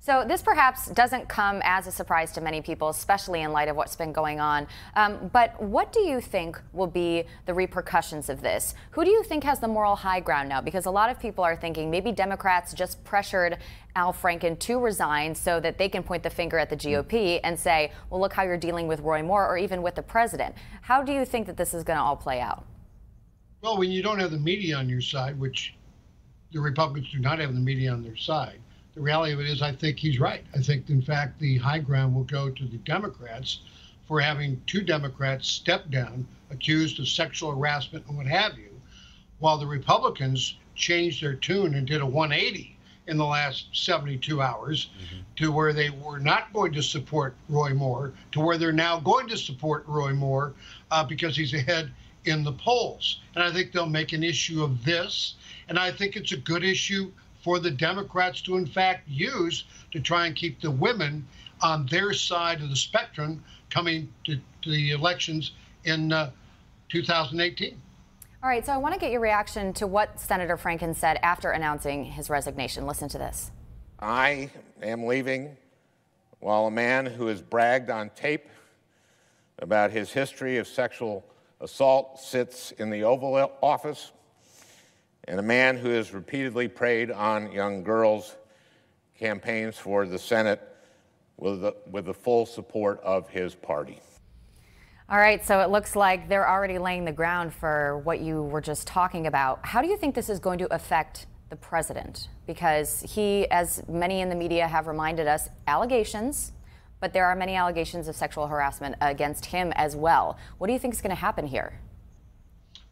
So this perhaps doesn't come as a surprise to many people, especially in light of what's been going on. But what do you think will be the repercussions of this? Who do you think has the moral high ground now? Because a lot of people are thinking maybe Democrats just pressured Al Franken to resign so that they can point the finger at the GOP and say, well, look how you're dealing with Roy Moore or even with the president. How do you think that this is going to all play out? Well, when you don't have the media on your side, which the Republicans do not have the media on their side, the reality of it is I think he's right. I think, in fact, the high ground will go to the Democrats for having two Democrats step down, accused of sexual harassment and what have you, while the Republicans changed their tune and did a 180 in the last 72 hours to where they were not going to support Roy Moore, to where they're now going to support Roy Moore because he's ahead in the polls. And I think they'll make an issue of this. And I think it's a good issue for the Democrats to, in fact, use to try and keep the women on their side of the spectrum coming to the elections in 2018. All right, so I want to get your reaction to what Senator Franken said after announcing his resignation. Listen to this. I am leaving while a man who has bragged on tape about his history of sexual assault sits in the Oval Office, and a man who has repeatedly preyed on young girls campaigns for the Senate with the full support of his party. All right, so it looks like they're already laying the ground for what you were just talking about. How do you think this is going to affect the president? Because he, as many in the media have reminded us, allegations, but there are many allegations of sexual harassment against him as well. What do you think is going to happen here?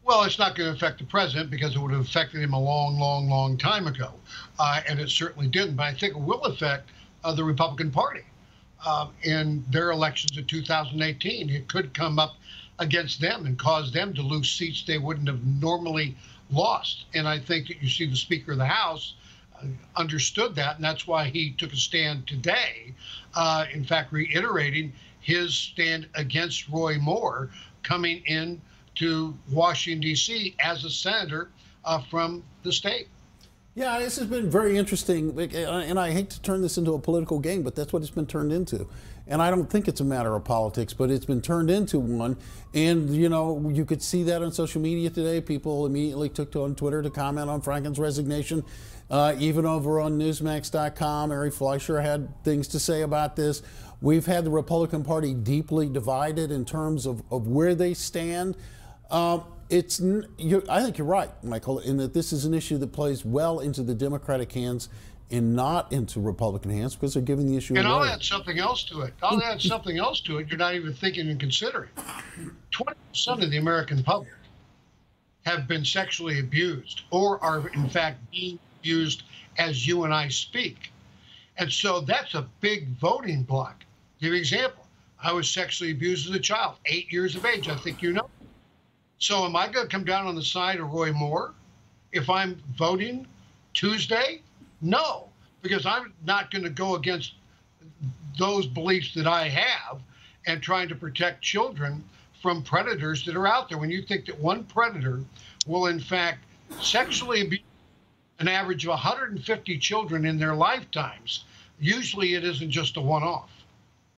Well, it's not going to affect the president because it would have affected him a long, long, long time ago. And it certainly didn't. But I think it will affect the Republican Party in their elections in 2018. It could come up against them and cause them to lose seats they wouldn't have normally lost. And I think that you see the Speaker of the House understood that, and that's why he took a stand today, in fact, reiterating his stand against Roy Moore coming in to Washington, D.C. as a senator from the state. Yeah, this has been very interesting, and I hate to turn this into a political game, but that's what it's been turned into. And I don't think it's a matter of politics, but it's been turned into one. And, you know, you could see that on social media today. People immediately took to on Twitter to comment on Franken's resignation. Even over on Newsmax.com, Ari Fleischer had things to say about this. We've had the Republican Party deeply divided in terms of where they stand. I think you're right, Michael, in that this is an issue that plays well into the Democratic hands and not into Republican hands because they're giving the issue away. And I'll add something else to it. You're not even thinking and considering. 20% of the American public have been sexually abused or are, in fact, being abused as you and I speak. And so that's a big voting block. Give you an example. I was sexually abused as a child, 8 years of age. I think you know. So am I going to come down on the side of Roy Moore if I'm voting Tuesday? No, because I'm not going to go against those beliefs that I have and trying to protect children from predators that are out there. When you think that one predator will, in fact, sexually abuse an average of 150 children in their lifetimes, usually it isn't just a one-off.